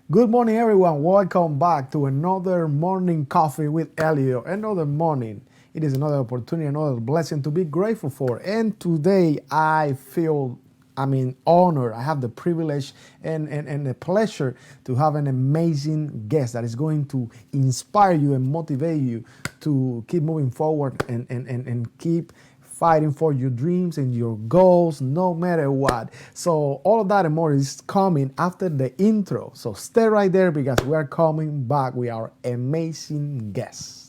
Good morning, everyone. Welcome back to another morning coffee with Elio. Another morning. It is another opportunity, another blessing to be grateful for. And today I feel, honored. I have the privilege and the pleasure to have an amazing guest that is going to inspire you and motivate you to keep moving forward and keep fighting for your dreams and your goals no matter what. So all of that and more is coming after the intro. So stay right there because we are coming back with our amazing guests.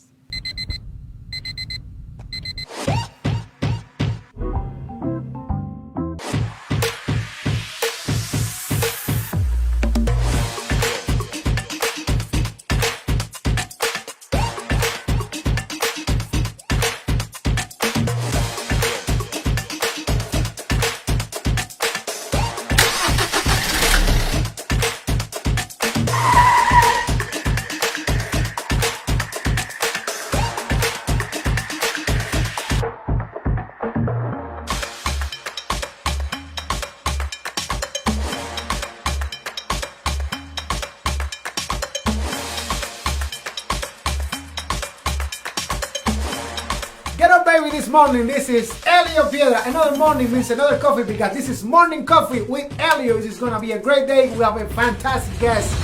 Get up, baby, this morning. This is Elio Piedra. Another morning means another coffee because this is morning coffee with Elio. This is going to be a great day. We have a fantastic guest.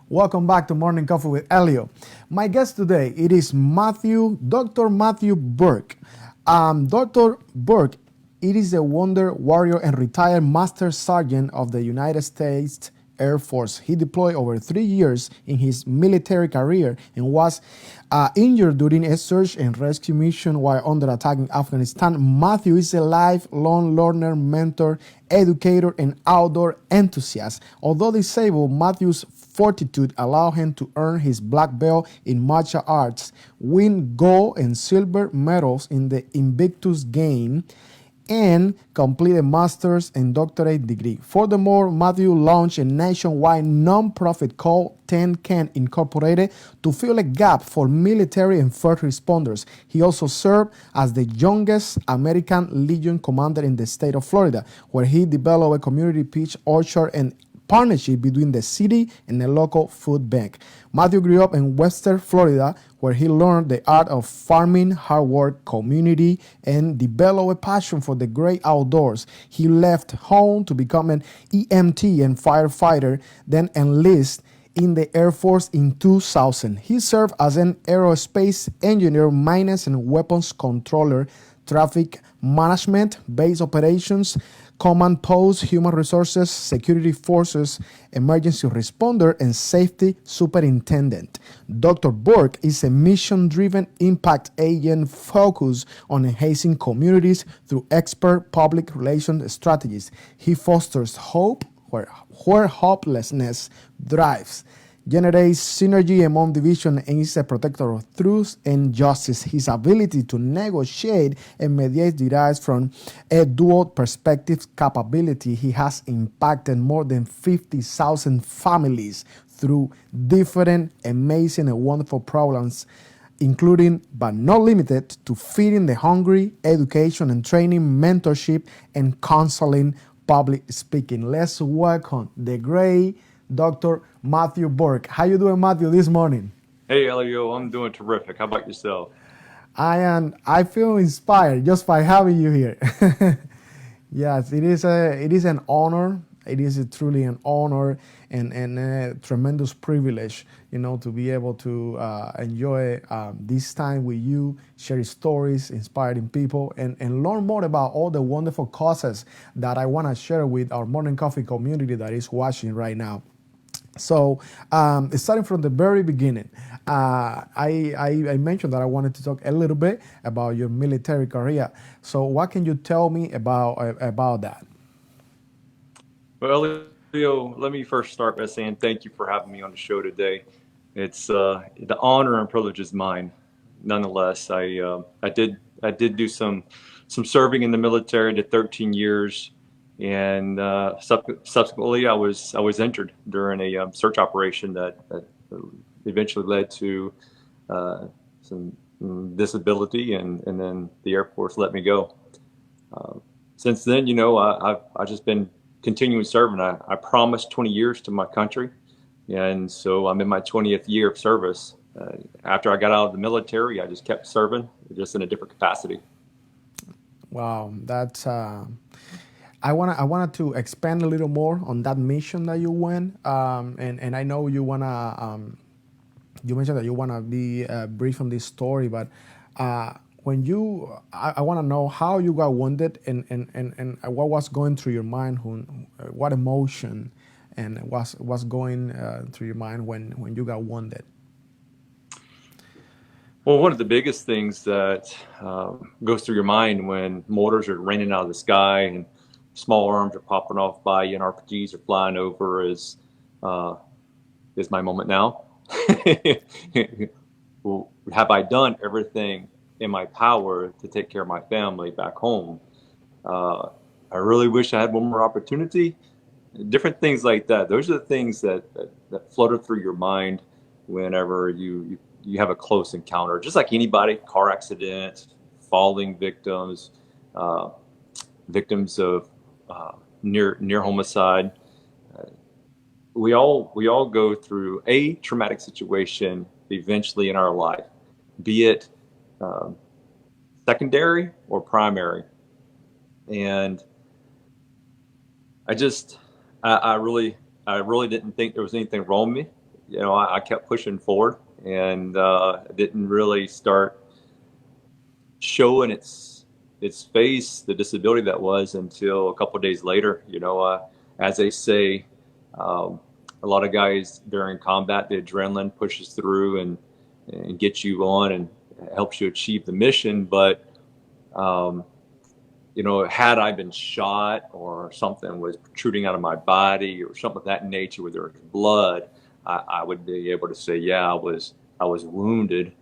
Welcome back to Morning Coffee with Elio. My guest today, it is Dr. Matthew Burke. Dr. Burke, it is a wonder warrior and retired Master Sergeant of the United States Air Force. He deployed over 3 years in his military career and was injured during a search and rescue mission while under attack in Afghanistan. Matthew is a lifelong learner, mentor, educator, and outdoor enthusiast. Although disabled, Matthew's fortitude allowed him to earn his black belt in martial arts, win gold and silver medals in the Invictus game, and complete a master's and doctorate degree. Furthermore, Matthew launched a nationwide nonprofit called 10 Can Incorporated to fill a gap for military and first responders. He also served as the youngest American Legion commander in the state of Florida, where he developed a community peach orchard and partnership between the city and a local food bank. Matthew grew up in Western Florida, where he learned the art of farming, hard work, community, and developed a passion for the great outdoors. He left home to become an EMT and firefighter, then enlisted in the Air Force in 2000. He served as an aerospace engineer, maintenance and weapons controller, traffic management, base operations, command post, human resources, security forces, emergency responder, and safety superintendent. Dr. Burke is a mission-driven impact agent focused on enhancing communities through expert public relations strategies. He fosters hope where hopelessness thrives, generates synergy among division, and is a protector of truth and justice. His ability to negotiate and mediate derives from a dual perspective capability. He has impacted more than 50,000 families through different amazing and wonderful programs, including but not limited to feeding the hungry, education and training, mentorship, and counseling, public speaking. Let's welcome the great Dr. Matthew Burke. How you doing, Matthew, this morning? Hey, Elio, I'm doing terrific. How about yourself? I feel inspired just by having you here. Yes, it is an honor. It is truly an honor and a tremendous privilege, to be able to enjoy this time with you, share stories, inspiring people, and learn more about all the wonderful causes that I want to share with our morning coffee community that is watching right now. So, starting from the very beginning, I mentioned that I wanted to talk a little bit about your military career. So, what can you tell me about that? Well, Elio, let me first start by saying thank you for having me on the show today. It's the honor and privilege is mine. Nonetheless, I did do some serving in the military. I did 13 years and subsequently I was injured during a search operation that eventually led to some disability, and then the Air Force let me go. Since then, I've just been continuing serving. I promised 20 years to my country, and so I'm in my 20th year of service. After I got out of the military, I just kept serving, just in a different capacity. Wow, that's. I wanted to expand a little more on that mission that you went, and I know you wanna. You mentioned that you wanna be brief on this story, but when you, I want to know how you got wounded, and what was going through your mind, what emotion, and what's going through your mind when you got wounded. Well, one of the biggest things that goes through your mind when mortars are raining out of the sky and small arms are popping off by you and RPGs are flying over is my moment now. Well, have I done everything in my power to take care of my family back home? I really wish I had one more opportunity. Different things like that. Those are the things that flutter through your mind whenever you have a close encounter. Just like anybody, car accidents, falling victims, victims of near homicide. We all go through a traumatic situation eventually in our life, be it secondary or primary. And I really didn't think there was anything wrong with me. I kept pushing forward, and didn't really start showing its face, the disability that was, until a couple of days later. As they say, a lot of guys during combat, the adrenaline pushes through and gets you on and helps you achieve the mission. But had I been shot or something was protruding out of my body or something of that nature where there was blood, I would be able to say, yeah, I was wounded,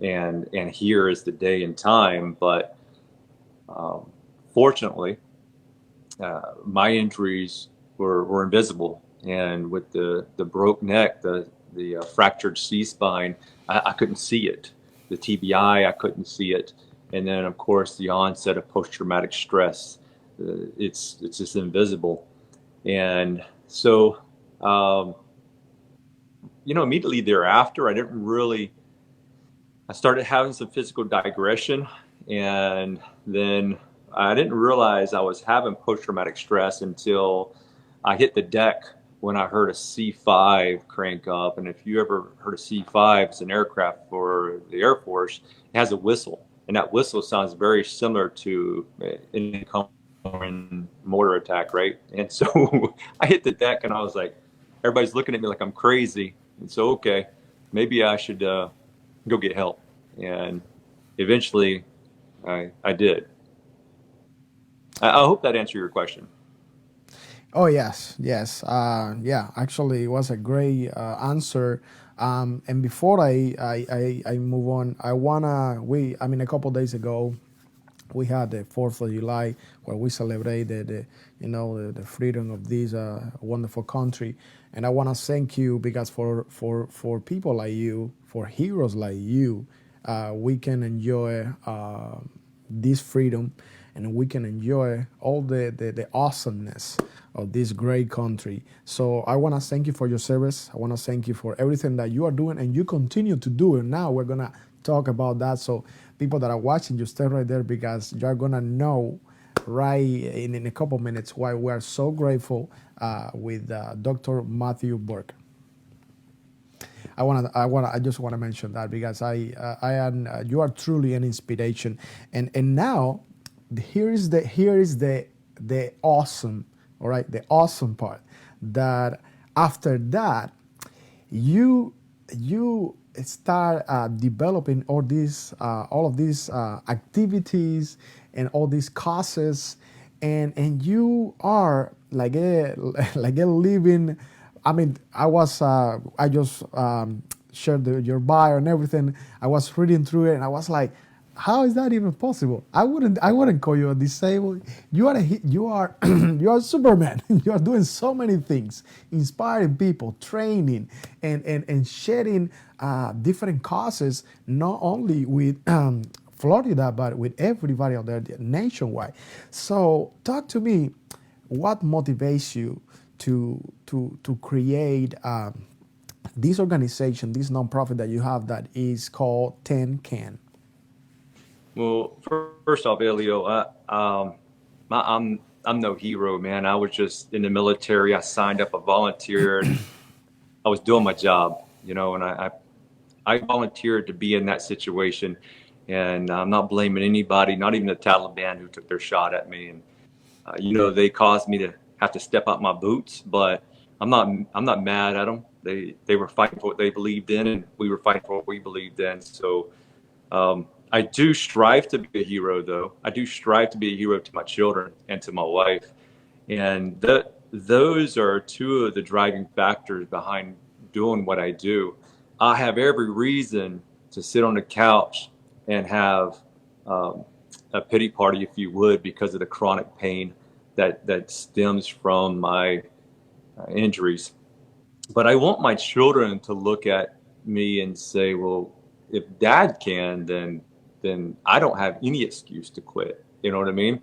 and here is the day and time. But fortunately, my injuries were invisible, and with the broke neck, the fractured C-spine, I couldn't see it. The TBI, I couldn't see it. And then, of course, the onset of post-traumatic stress, it's just invisible. And so, immediately thereafter, I started having some physical digression, and then I didn't realize I was having post-traumatic stress until I hit the deck when I heard a C-5 crank up. And if you ever heard a C-5, it's an aircraft for the Air Force. It has a whistle. And that whistle sounds very similar to an incoming mortar attack, right? And so I hit the deck, and I was like, everybody's looking at me like I'm crazy. And so, okay, maybe I should go get help. And eventually I did. I hope that answered your question. Oh yes. Yeah. Actually, it was a great answer. And before I move on, a couple days ago, we had the 4th of July where we celebrated the freedom of this wonderful country. And I want to thank you because for people like you, for heroes like you, we can enjoy this freedom, and we can enjoy all the awesomeness of this great country. So I want to thank you for your service. I want to thank you for everything that you are doing and you continue to do. And now we're going to talk about that. So people that are watching, you stay right there because you're going to know right in a couple minutes why we are so grateful with Dr. Matthew Burke. I just want to mention that because you are truly an inspiration. And now here is the awesome, all right, the awesome part, that after that you start developing all of these activities and all these causes, and you are like a living. I mean, I just shared your bio and everything. I was reading through it, and I was like, How is that even possible? I wouldn't call you a disabled. You are you are Superman. You are doing so many things, inspiring people, training, and sharing different causes, not only with Florida, but with everybody out there nationwide. So talk to me, what motivates you to create this organization, this nonprofit that you have that is called 10 Can? Well, first off, Elio, I'm no hero, man. I was just in the military. I signed up, I volunteered. I was doing my job, and I volunteered to be in that situation. And I'm not blaming anybody, not even the Taliban who took their shot at me. And they caused me to have to step out my boots, but I'm not mad at them. They were fighting for what they believed in, and we were fighting for what we believed in. So I do strive to be a hero, though. I do strive to be a hero to my children and to my wife, and those are two of the driving factors behind doing what I do. I have every reason to sit on the couch and have a pity party, if you would, because of the chronic pain that stems from my injuries. But I want my children to look at me and say, well, if dad can, then I don't have any excuse to quit. You know what I mean?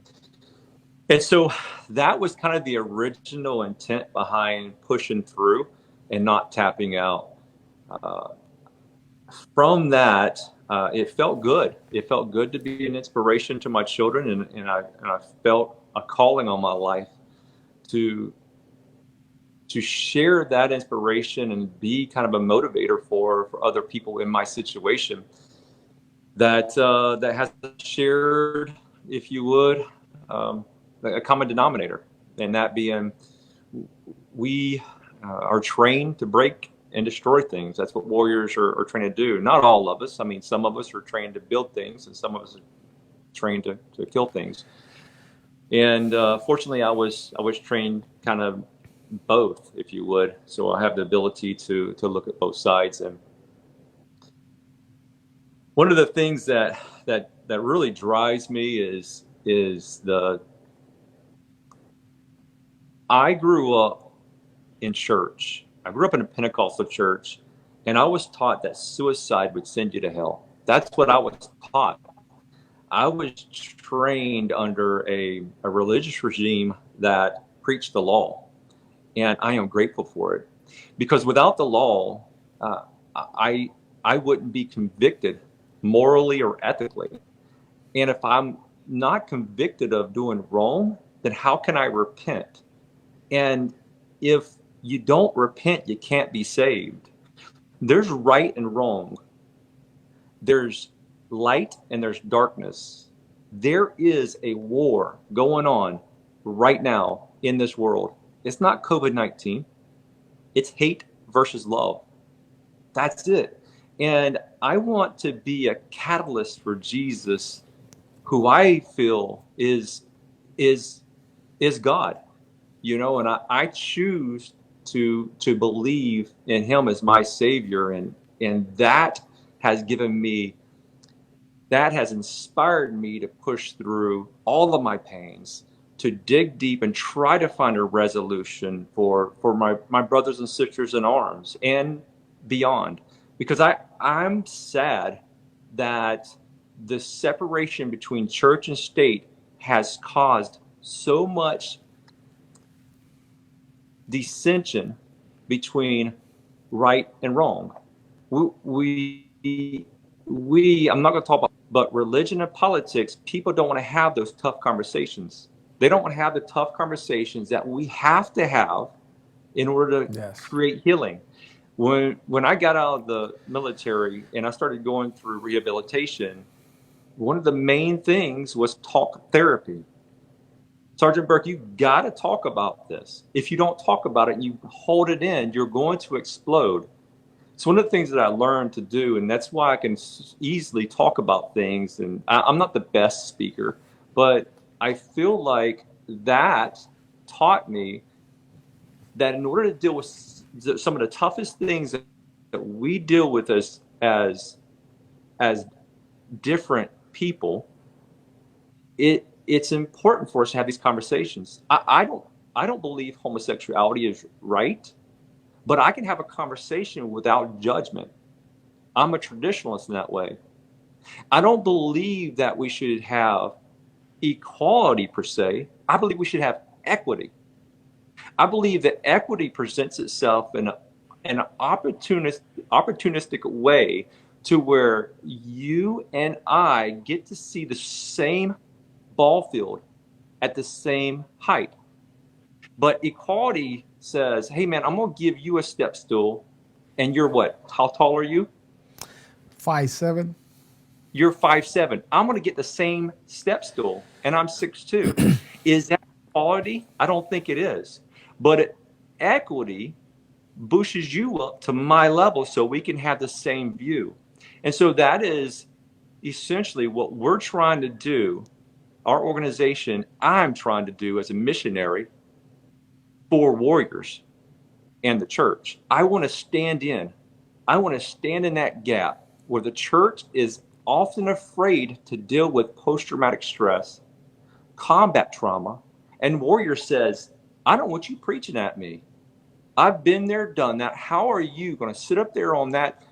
And so that was kind of the original intent behind pushing through and not tapping out. From that, it felt good. It felt good to be an inspiration to my children, and I felt a calling on my life to share that inspiration and be kind of a motivator for other people in my situation that has shared, if you would, a common denominator, and that being we are trained to break and destroy things. That's what warriors are trained to do. Not all of us. I mean, some of us are trained to build things, and some of us are trained to kill things. And fortunately, I was trained kind of both, if you would. So I have the ability to look at both sides. And one of the things that really drives me is I grew up in church. I grew up in a Pentecostal church, and I was taught that suicide would send you to hell. That's what I was taught. I was trained under a religious regime that preached the law, and I am grateful for it, because without the law, I wouldn't be convicted morally or ethically. And if I'm not convicted of doing wrong, then how can I repent? And if you don't repent, you can't be saved. There's right and wrong. There's light and there's darkness. There is a war going on right now in this world. It's not COVID-19. It's hate versus love. That's it. And I want to be a catalyst for Jesus, who I feel is God, and I choose to believe in him as my savior, and that has inspired me to push through all of my pains, to dig deep and try to find a resolution for my brothers and sisters in arms and beyond, because I'm sad that the separation between church and state has caused so much dissension between right and wrong. We I'm not going to talk about, but religion and politics, people don't want to have those tough conversations. They don't want to have the tough conversations that we have to have in order to create healing. When I got out of the military and I started going through rehabilitation, one of the main things was talk therapy. Sergeant Burke, you got to talk about this. If you don't talk about it and you hold it in, you're going to explode. So one of the things that I learned to do, and that's why I can easily talk about things, and I'm not the best speaker, but I feel like that taught me that in order to deal with some of the toughest things that we deal with as different people, it's important for us to have these conversations. I don't believe homosexuality is right, but I can have a conversation without judgment. I'm a traditionalist in that way. I don't believe that we should have equality per se. I believe we should have equity. I believe that equity presents itself in an opportunistic way to where you and I get to see the same ball field at the same height. But equality says, hey man, I'm going to give you a step stool, and you're what? How tall are you? 5'7". You're 5'7". I'm going to get the same step stool, and I'm 6'2". Is that equality? I don't think it is. But equity pushes you up to my level so we can have the same view. And so that is essentially what we're trying to do. Our organization, I'm trying to do as a missionary for warriors and the church. I want to stand in. I want to stand in that gap where the church is often afraid to deal with post-traumatic stress, combat trauma, and warrior says, I don't want you preaching at me. I've been there, done that. How are you going to sit up there on that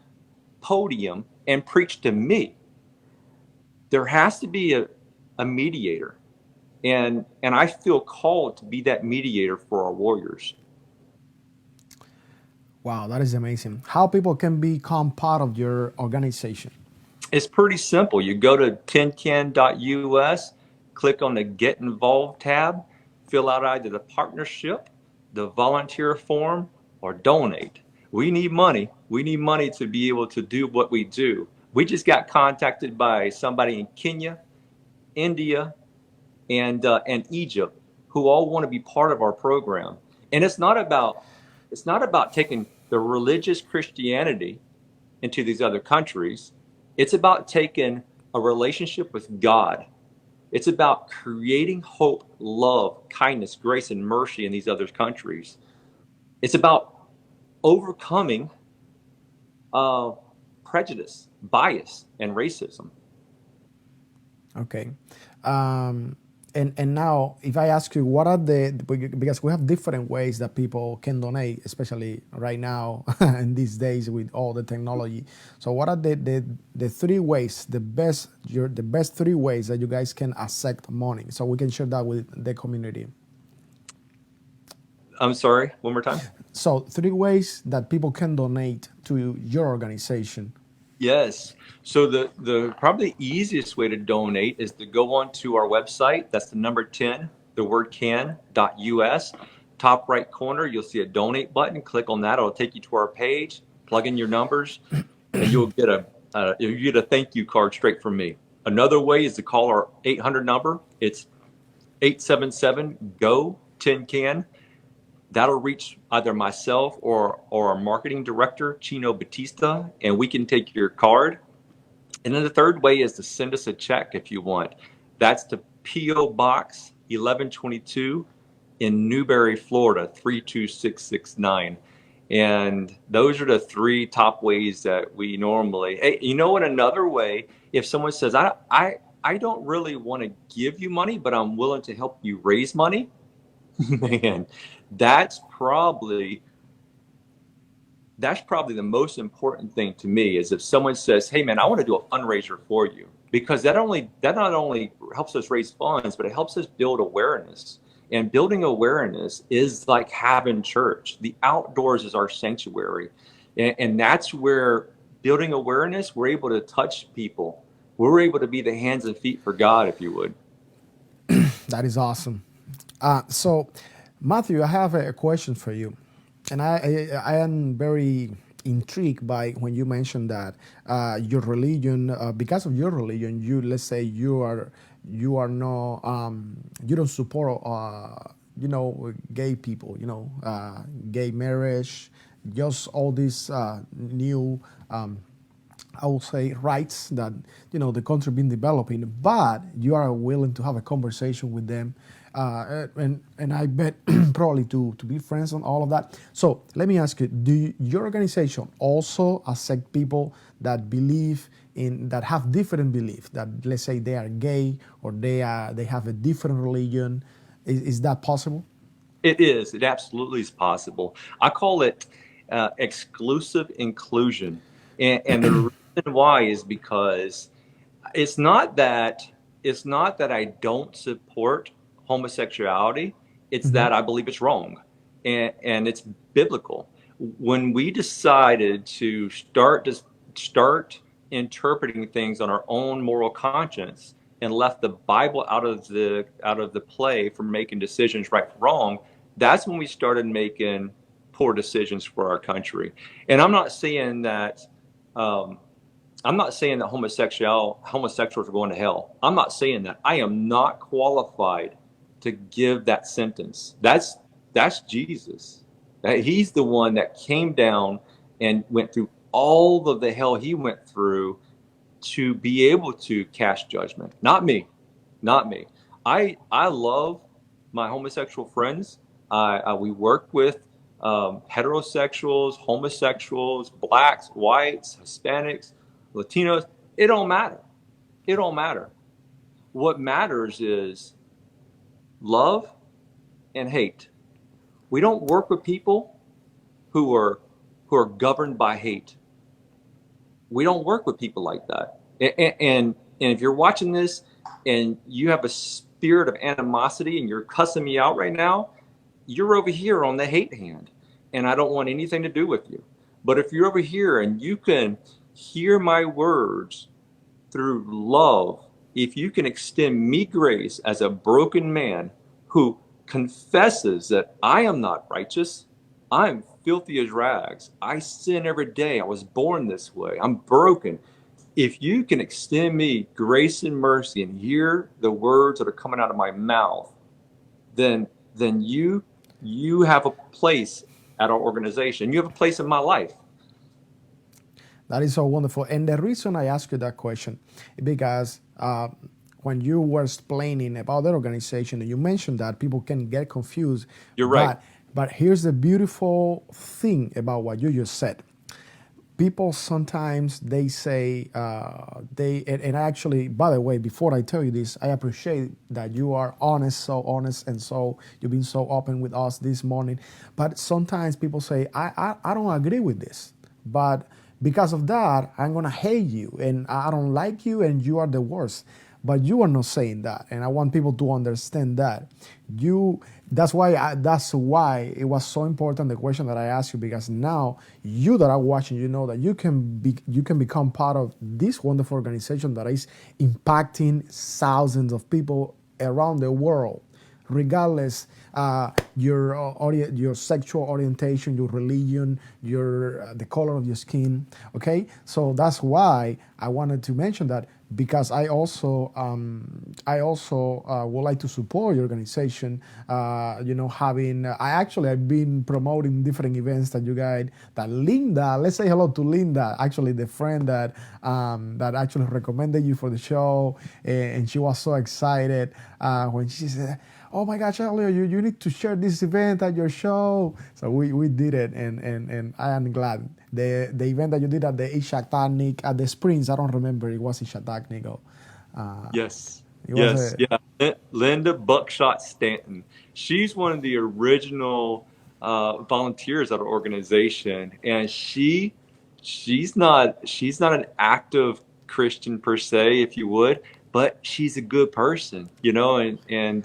podium and preach to me? There has to be a mediator. And I feel called to be that mediator for our warriors. Wow, that is amazing. How people can become part of your organization? It's pretty simple. You go to tincan.us, click on the Get Involved tab, fill out either the partnership, the volunteer form, or donate. We need money. We need money to be able to do what we do. We just got contacted by somebody in Kenya, India, and Egypt, who all want to be part of our program. And it's not about taking the religious Christianity into these other countries. It's about taking a relationship with God. It's about creating hope, love, kindness, grace, and mercy in these other countries. It's about overcoming prejudice, bias, and racism. Okay. And now, if I ask you, what are because we have different ways that people can donate, especially right now in these days with all the technology. So, what are the three ways, the best three ways that you guys can accept money, so we can share that with the community? I'm sorry, one more time. So, three ways that people can donate to your organization. Yes. So the probably easiest way to donate is to go on to our website. That's the number 10, the word can.us. Top right corner, you'll see a donate button. Click on that. It'll take you to our page. Plug in your numbers, and you'll get a thank you card straight from me. Another way is to call our 800 number. It's 877-GO-10-CAN. That'll reach either myself or our marketing director, Chino Batista, and we can take your card. And then the third way is to send us a check if you want. That's to P.O. Box 1122 in Newberry, Florida, 32669. And those are the three top ways that we normally. Hey, you know what? Another way, if someone says, I don't really want to give you money, but I'm willing to help you raise money, man, that's probably the most important thing to me is if someone says, hey man, I want to do a fundraiser for you, because that not only helps us raise funds, but it helps us build awareness. And building awareness is like having church. The outdoors is our sanctuary. And that's where building awareness, we're able to touch people. We're able to be the hands and feet for God, if you would. That is awesome. So, Matthew, I have a question for you, and I am very intrigued by when you mentioned that your religion, because of your religion, let's say you are no you don't support gay people, gay marriage, just all these new I will say, rights that the country been developing, but you are willing to have a conversation with them, and I bet probably to be friends on all of that. So let me ask you: your organization also accept people that believe in that have different beliefs? That, let's say, they are gay, or they have a different religion. Is that possible? It is. It absolutely is possible. I call it exclusive inclusion, and the reason why is because it's not that it's not that I don't support homosexuality. It's Mm-hmm. that I believe it's wrong, and it's biblical. When we decided to start interpreting things on our own moral conscience and left the Bible out of the play for making decisions right from wrong, that's when we started making poor decisions for our country. And I'm not saying that. I'm not saying that homosexuals are going to hell. I'm not saying that. I am not qualified to give that sentence. That's Jesus. He's the one that came down and went through all of the hell he went through to be able to cast judgment. Not me. Not me. I love my homosexual friends. We work with heterosexuals, homosexuals, blacks, whites, Hispanics, Latinos. It don't matter. It don't matter. What matters is love and hate. We don't work with people who are governed by hate. We don't work with people like that. And if you're watching this and you have a spirit of animosity and you're cussing me out right now, you're over here on the hate hand, and I don't want anything to do with you. But if you're over here and you can hear my words through love, if you can extend me grace as a broken man who confesses that I am not righteous, I'm filthy as rags, I sin every day, I was born this way, I'm broken. If you can extend me grace and mercy and hear the words that are coming out of my mouth, then you have a place at our organization. You have a place in my life. That is so wonderful. And the reason I ask you that question is because when you were explaining about that organization, you mentioned that people can get confused. You're right. But here's the beautiful thing about what you just said. People sometimes they say and actually, by the way, before I tell you this, I appreciate that you are honest, and so you've been so open with us this morning. But sometimes people say, I don't agree with this, but because of that, I'm gonna hate you, and I don't like you, and you are the worst. But you are not saying that, and I want people to understand that. You that's why it was so important, the question that I asked you, because now you that are watching, you know that you can become part of this wonderful organization that is impacting thousands of people around the world, regardless your sexual orientation, your religion, your the color of your skin. Okay, so that's why I wanted to mention that, because I also would like to support your organization. Having I've been promoting different events that you guys, that Linda, let's say hello to Linda, actually the friend that actually recommended you for the show, and she was so excited when she said, "Oh my gosh, Elio, you need to share this event at your show." So we did it, and I am glad. The event that you did at the Ishatanic at the Springs, I don't remember, it was Ishatanic. Yes. It was Yes. a Yeah. Linda Buckshot Stanton. She's one of the original volunteers at our organization, and she's not an active Christian per se, if you would, but she's a good person, and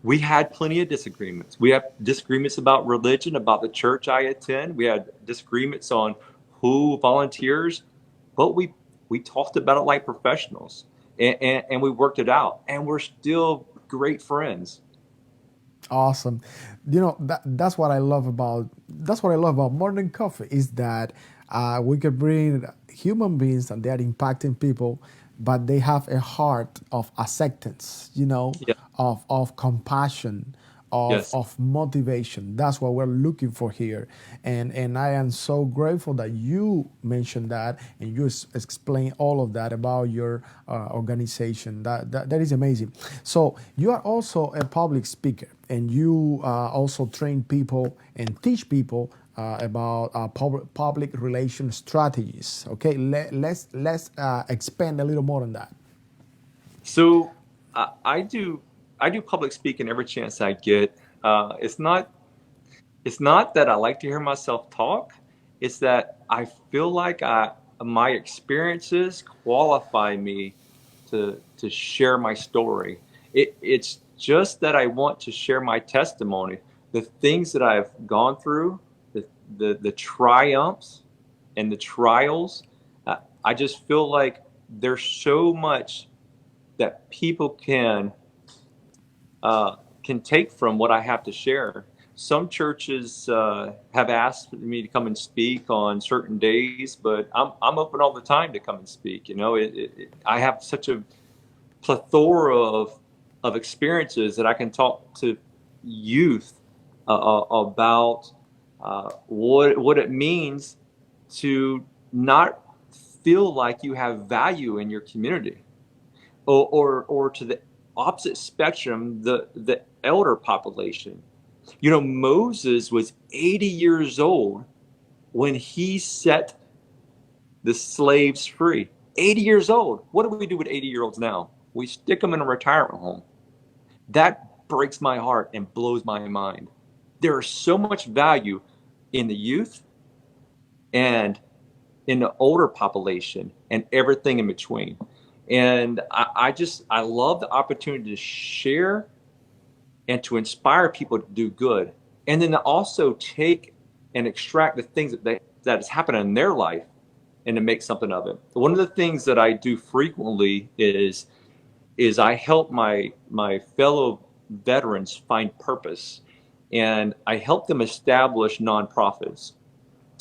we had plenty of disagreements. We have disagreements about religion, about the church I attend. We had disagreements on who volunteers, but we talked about it like professionals, and we worked it out, and we're still great friends. awesome. That's what I love about Morning Coffee, is that we can bring human beings and they are impacting people, but they have a heart of acceptance, Yeah. of compassion, Yes. of motivation. That's what we're looking for here. And I am so grateful that you mentioned that and you explain all of that about your organization. That is amazing. So you are also a public speaker and you also train people and teach people about public relation strategies. Okay, let's expand a little more on that. So I do public speaking every chance I get. It's not that I like to hear myself talk. It's that I feel like my experiences qualify me to share my story. It's just that I want to share my testimony, the things that I've gone through, the triumphs and the trials. I just feel like there's so much that people can take from what I have to share. Some churches have asked me to come and speak on certain days, but I'm open all the time to come and speak. I have such a plethora of experiences that I can talk to youth about what it means to not feel like you have value in your community, or to the opposite spectrum, the elder population. Moses was 80 years old when he set the slaves free. 80 years old. What do we do with 80-year-olds now? We stick them in a retirement home. That breaks my heart and blows my mind. There is so much value in the youth and in the older population and everything in between. And I love the opportunity to share and to inspire people to do good, and then to also take and extract the things that is happening in their life and to make something of it. One of the things that I do frequently is I help my fellow veterans find purpose, and I help them establish nonprofits.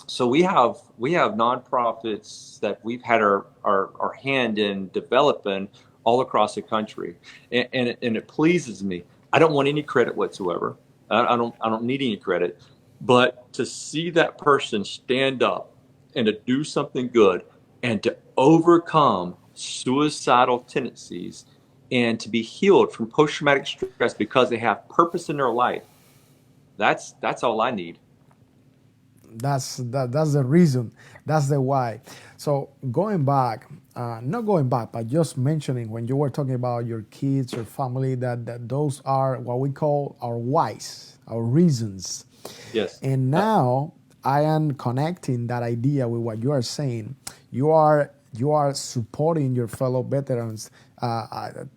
So we have nonprofits that we've had our hand in developing all across the country, and it pleases me. I don't want any credit whatsoever. I don't need any credit, but to see that person stand up and to do something good and to overcome suicidal tendencies and to be healed from post-traumatic stress because they have purpose in their life. That's all I need. That's the reason. That's the why. So going back, not going back, but just mentioning when you were talking about your kids, your family, that those are what we call our whys, our reasons. Yes. And now I am connecting that idea with what you are saying. You are supporting your fellow veterans,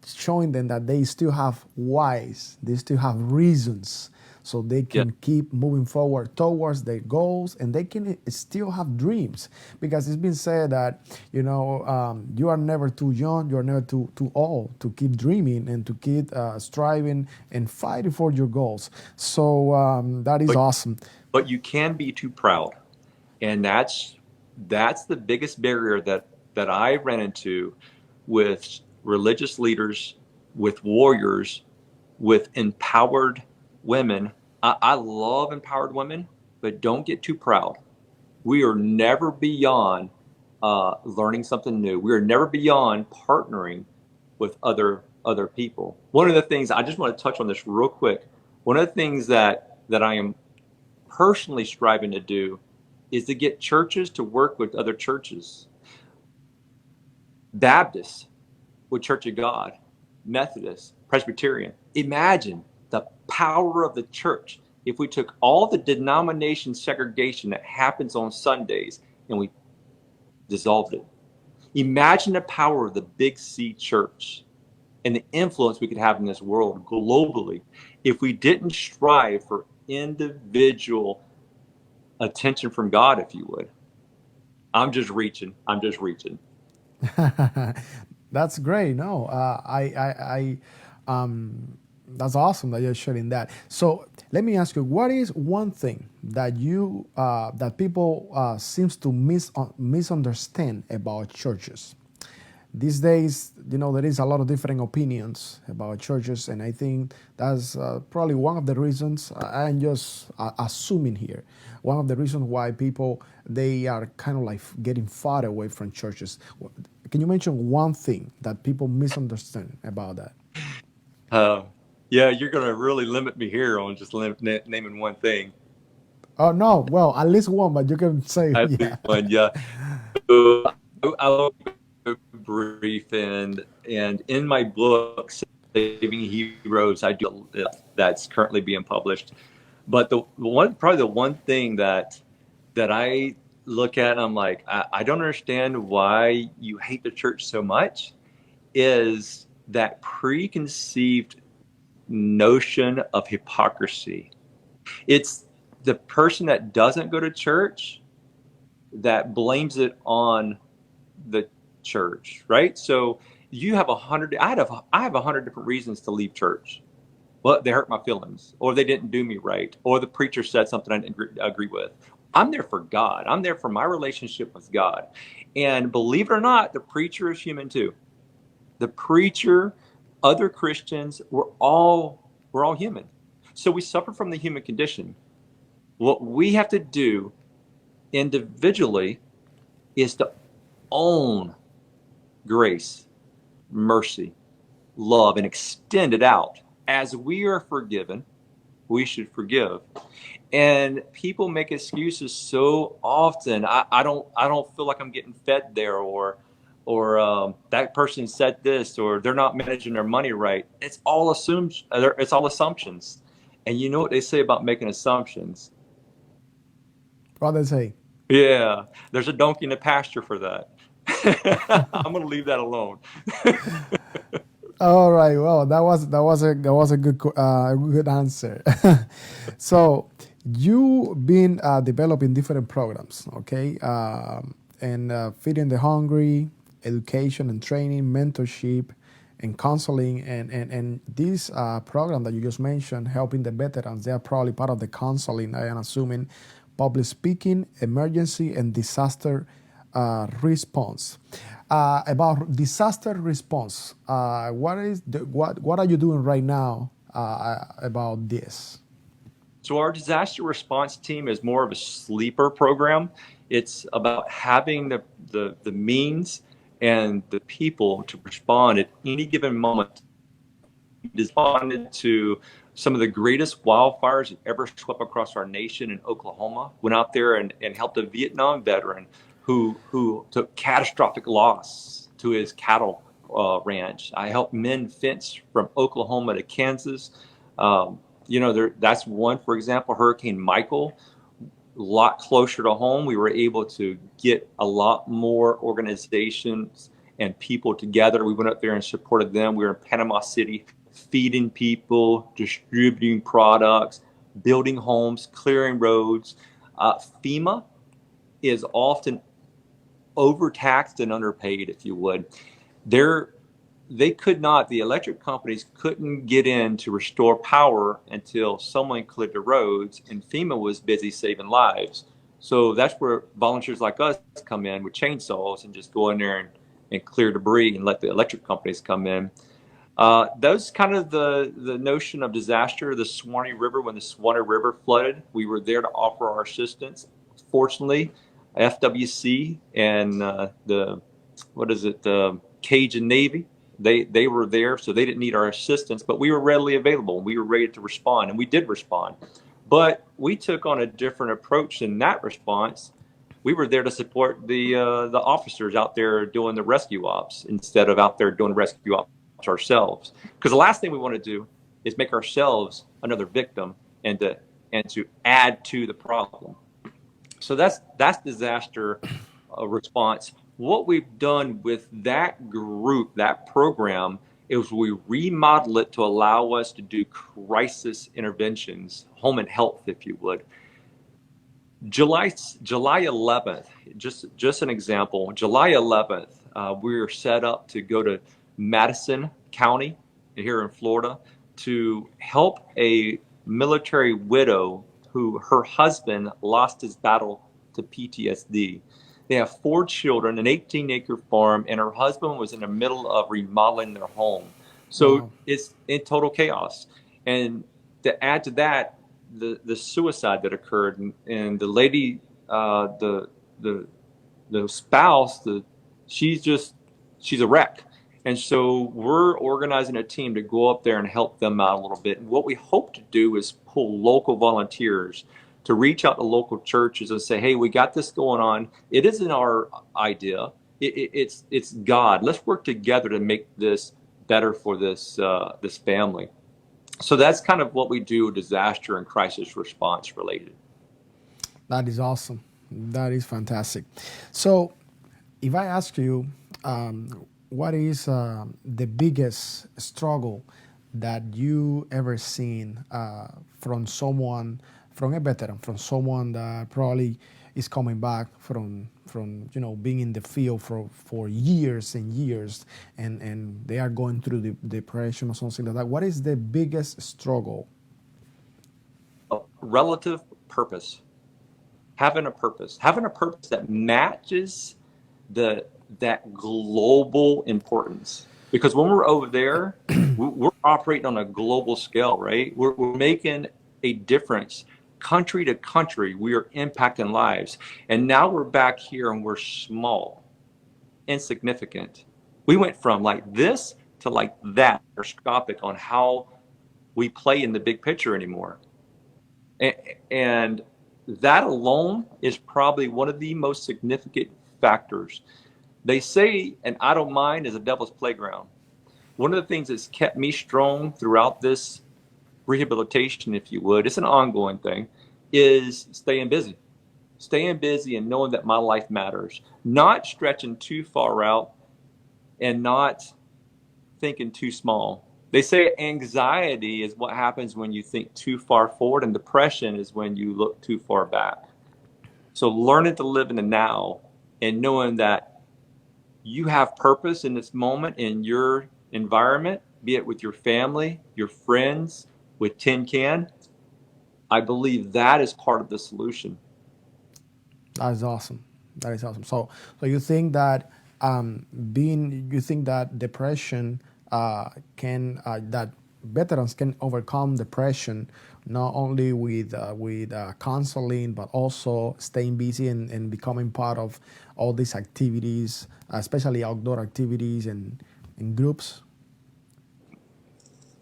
showing them that they still have whys, they still have reasons, so they Yeah. can keep moving forward towards their goals, and they can still have dreams. Because it's been said that you are never too young, you are never too old to keep dreaming and to keep striving and fighting for your goals. So that is But awesome. but you can be too proud, and that's the biggest barrier that I ran into with religious leaders, with warriors, with empowered women. I love empowered women, but don't get too proud. We are never beyond learning something new. We are never beyond partnering with other people. One of the things I just want to touch on this real quick. One of the things that I am personally striving to do is to get churches to work with other churches. Baptists with Church of God, Methodist, Presbyterian. Imagine the power of the church if we took all the denomination segregation that happens on Sundays and we dissolved it. Imagine the power of the Big C church and the influence we could have in this world globally if we didn't strive for individual attention from God, if you would. I'm just reaching. I'm just reaching. That's great. No, that's awesome that you're sharing that. So let me ask you, what is one thing that that people seems to misunderstand about churches? these days, there is a lot of different opinions about churches, and I think that's probably one of the reasons. I'm just assuming here, one of the reasons why people they are kind of like getting far away from churches. Can you mention one thing that people misunderstand about that? Uh, yeah, you're going to really limit me here on just naming one thing. Oh no, well, at least one, but you can say At yeah. least one, yeah. So I'll go brief, and in my book, Saving Heroes, I do that's currently being published. But probably the one thing that I look at, and I'm like, I don't understand why you hate the church so much, is that preconceived notion of hypocrisy. It's the person that doesn't go to church that blames it on the church, right? So you have 100. I have 100 different reasons to leave church. Well, they hurt my feelings, or they didn't do me right, or the preacher said something I didn't agree with. I'm there for God. I'm there for my relationship with God. And believe it or not, the preacher is human too. The preacher, other Christians, we're all human. So we suffer from the human condition. What we have to do individually is to own grace, mercy, love, and extend it out. As we are forgiven, we should forgive. And people make excuses so often. I don't feel like I'm getting fed there, or that person said this, or they're not managing their money right. It's all assumed. It's all assumptions. And you know what they say about making assumptions? What they say? Yeah, there's a donkey in the pasture for that. I'm going to leave that alone. All right. Well, that was a good answer. So you've been developing different programs, okay, and feeding the hungry, education and training, mentorship, and counseling, and this program that you just mentioned, helping the veterans. They are probably part of the counseling. I am assuming public speaking, emergency, and disaster response. About disaster response, what are you doing right now about this? So our disaster response team is more of a sleeper program. It's about having the means and the people to respond at any given moment. Responded to some of the greatest wildfires that ever swept across our nation in Oklahoma. Went out there and helped a Vietnam veteran who took catastrophic loss to his cattle ranch. I helped men fence from Oklahoma to Kansas. That's one, for example, Hurricane Michael, a lot closer to home. We were able to get a lot more organizations and people together. We went up there and supported them. We were in Panama City, feeding people, distributing products, building homes, clearing roads. FEMA is often overtaxed and underpaid, if you would. The electric companies couldn't get in to restore power until someone cleared the roads, and FEMA was busy saving lives. So that's where volunteers like us come in with chainsaws and just go in there and clear debris and let the electric companies come in. Those kind of the notion of disaster. The Swanee River, when the Swanee River flooded, we were there to offer our assistance. Fortunately, FWC and the Cajun Navy, they were there, so they didn't need our assistance, but we were readily available. We were ready to respond, and we did respond. But we took on a different approach in that response. We were there to support the officers out there doing the rescue ops instead of out there doing rescue ops ourselves. Because the last thing we want to do is make ourselves another victim and to add to the problem. So that's disaster response. What we've done with that group, that program, is we remodel it to allow us to do crisis interventions, home and health, if you would. July 11th, just an example. July 11th, we were set up to go to Madison County here in Florida to help a military widow who her husband lost his battle to PTSD. They have 4 children, an 18-acre farm, and her husband was in the middle of remodeling their home. So Wow. it's in total chaos. And to add to that, the suicide that occurred, and the lady, the spouse, she's a wreck. And so we're organizing a team to go up there and help them out a little bit. And what we hope to do is pull local volunteers to reach out to local churches and say, hey, we got this going on. It isn't our idea. It's God. Let's work together to make this better for this family. So that's kind of what we do, disaster and crisis response related. That is awesome. That is fantastic. So, if I ask you, what is the biggest struggle that you ever seen from someone, from a veteran, from someone that probably is coming back from being in the field for years and years, and they are going through the depression or something like that? What is the biggest struggle? Relative purpose. Having a purpose that matches that global importance. Because when we're over there, we're operating on a global scale, right? We're making a difference. Country to country, we are impacting lives. And now we're back here and we're small, insignificant. We went from like this to like that, microscopic on how we play in the big picture anymore. And that alone is probably one of the most significant factors. They say an idle mind is a devil's playground. One of the things that's kept me strong throughout this rehabilitation, if you would, it's an ongoing thing, is staying busy. Staying busy and knowing that my life matters. Not stretching too far out and not thinking too small. They say anxiety is what happens when you think too far forward, and depression is when you look too far back. So learning to live in the now and knowing that you have purpose in this moment in your environment, be it with your family, your friends, with Tin Can, I believe that is part of the solution. That is awesome. That is awesome. So you think that you think that depression can that veterans can overcome depression not only with counseling, but also staying busy and becoming part of all these activities, especially outdoor activities and in groups.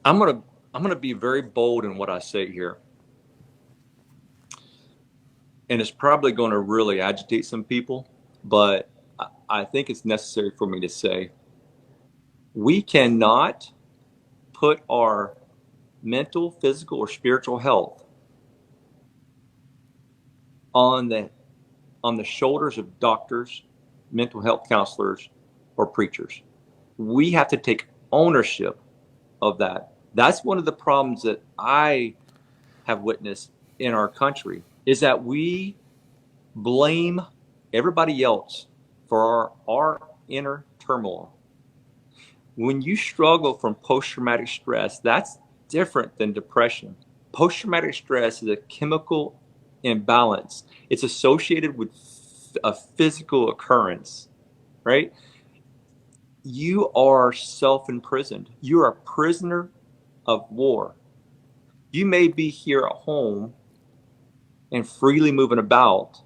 I'm gonna be very bold in what I say here, and it's probably going to really agitate some people, but I think it's necessary for me to say we cannot put our mental, physical, or spiritual health on the shoulders of doctors, mental health counselors, or preachers. We have to take ownership of that. That's one of the problems that I have witnessed in our country, is that we blame everybody else for our inner turmoil. When you struggle from post-traumatic stress, that's different than depression. Post-traumatic stress is a chemical imbalance. It's associated with a physical occurrence, right? You are self-imprisoned. You're a prisoner of war. You may be here at home and freely moving about,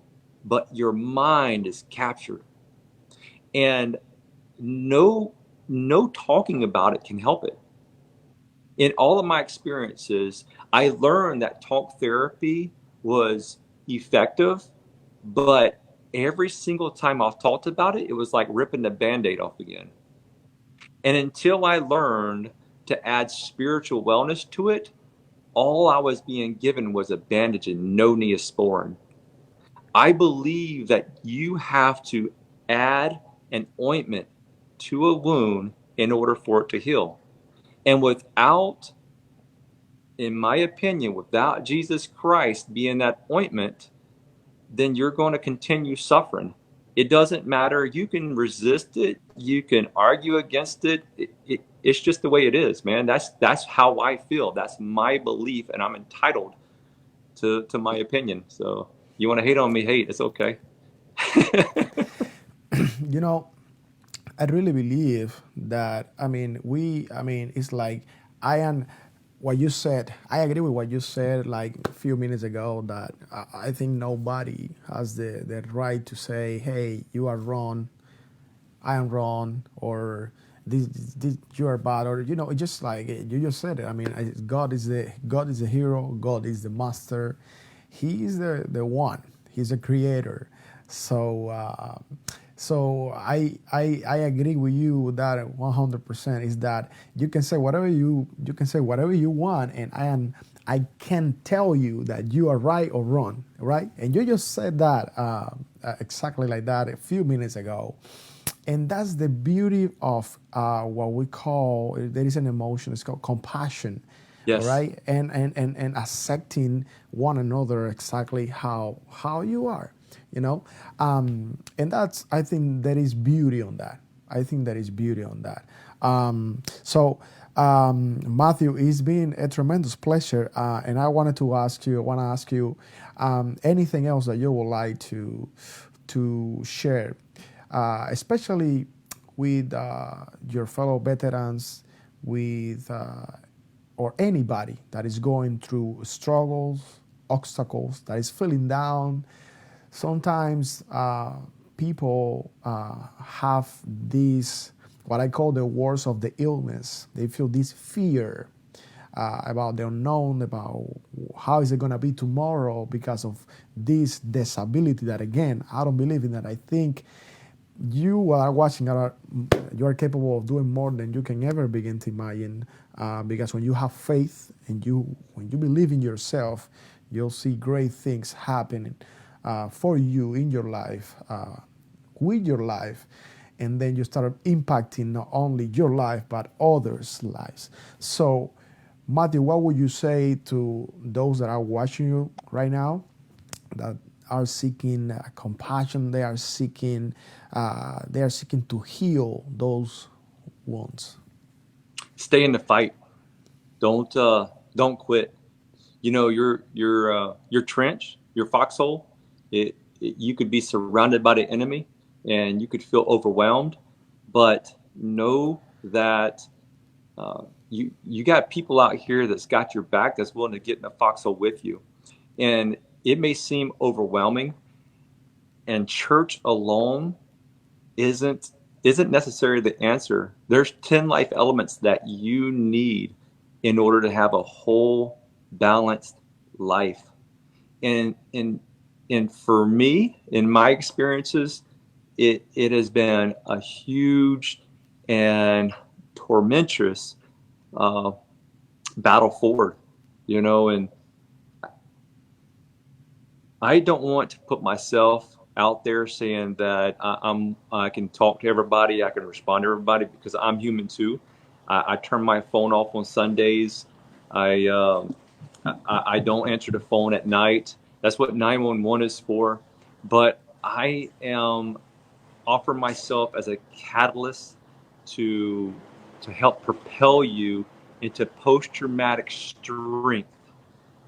but your mind is captured. And no talking about it can help it. In all of my experiences, I learned that talk therapy was effective, but every single time I've talked about it, it was like ripping the Band-Aid off again. And until I learned to add spiritual wellness to it, all I was being given was a bandage and no Neosporin. I believe that you have to add an ointment to a wound in order for it to heal. And without, in my opinion, without Jesus Christ being that ointment, then you're going to continue suffering. It doesn't matter. You can resist it. You can argue against it. It's just the way it is, man. That's how I feel. That's my belief, and I'm entitled to my opinion. So you want to hate on me, hate. It's okay. You know, I really believe that, it's like, I am, what you said, I agree with what you said like a few minutes ago, that I think nobody has the right to say, hey, you are wrong, I am wrong, or this you are bad, or just like you just said it. God is the hero. God is the master. He is the one. He's a creator. So I agree with you with that 100%. Is that you can say whatever you want, and I can tell you that you are right or wrong, right? And you just said that exactly like that a few minutes ago. And that's the beauty of what we call, there is an emotion, it's called compassion. All Yes. right, and accepting one another exactly how you are, and that's, I think there is beauty on that. I think there is beauty on that. Matthew, it's been a tremendous pleasure, and I want to ask you anything else that you would like to share, especially with your fellow veterans, with or anybody that is going through struggles, obstacles, that is feeling down. Sometimes people have these, what I call the wars of the illness. They feel this fear about the unknown, about how is it going to be tomorrow because of this disability that, again, I don't believe in that. I think you are watching, you are capable of doing more than you can ever begin to imagine, because when you have faith and when you believe in yourself, you'll see great things happening for you in your life, with your life, and then you start impacting not only your life but others' lives. So, Matthew, what would you say to those that are watching you right now, that are seeking compassion? They are seeking to heal those wounds. Stay in the fight. Don't quit. Your trench, your foxhole. You could be surrounded by the enemy, and you could feel overwhelmed. But know that you got people out here that's got your back, that's willing to get in the foxhole with you. And it may seem overwhelming, and church alone isn't isn't necessarily the answer. There's 10 life elements that you need in order to have a whole balanced life. And for me, in my experiences, it has been a huge and tormentousous uh, battle forward, and I don't want to put myself out there saying that I can talk to everybody, I can respond to everybody, because I'm human too. I turn my phone off on Sundays. I, uh, I don't answer the phone at night. That's what 911 is for. But I am offer myself as a catalyst to to help propel you into post-traumatic strength.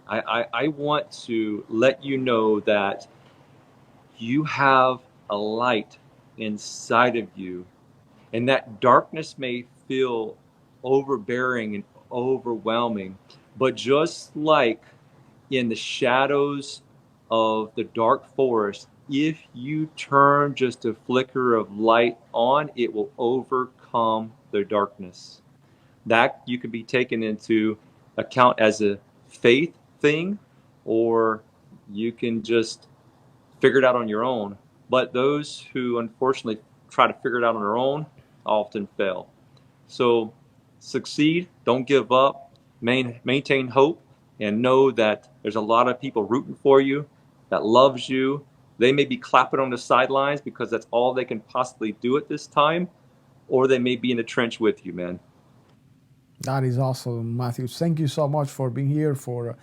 I want to let you know that you have a light inside of you, and that darkness may feel overbearing and overwhelming, but just like in the shadows of the dark forest, if you turn just a flicker of light on, it will overcome the darkness. That you could be taken into account as a faith thing, or you can just figure it out on your own. But those who unfortunately try to figure it out on their own often fail. So succeed, don't give up, maintain hope, and know that there's a lot of people rooting for you, that loves you. They may be clapping on the sidelines because that's all they can possibly do at this time, or they may be in the trench with you, man. That is awesome, Matthew. Thank you so much for being here, for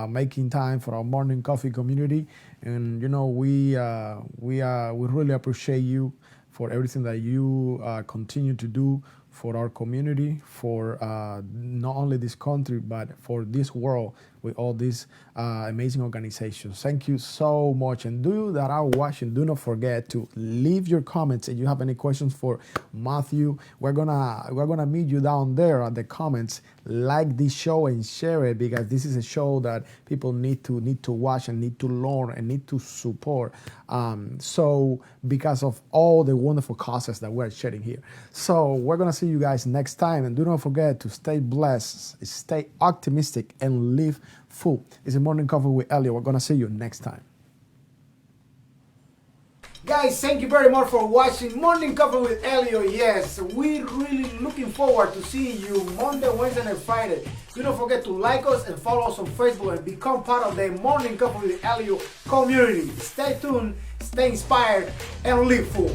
making time for our morning coffee community. And we really appreciate you for everything that you continue to do for our community, for not only this country, but for this world with all these amazing organizations. Thank you so much. And you that are watching, do not forget to leave your comments. If you have any questions for Matthew, we're gonna meet you down there at the comments. Like this show and share it, because this is a show that people need to watch and need to learn and need to support. So because of all the wonderful causes that we're sharing here. So we're gonna see you guys next time, and do not forget to stay blessed, stay optimistic, and live full. It's a morning coffee with Elliot. We're gonna see you next time. Guys, thank you very much for watching Morning Coffee with Elio. Yes, we're really looking forward to seeing you Monday, Wednesday, and Friday. Do not forget to like us and follow us on Facebook and become part of the Morning Coffee with Elio community. Stay tuned, stay inspired, and live full.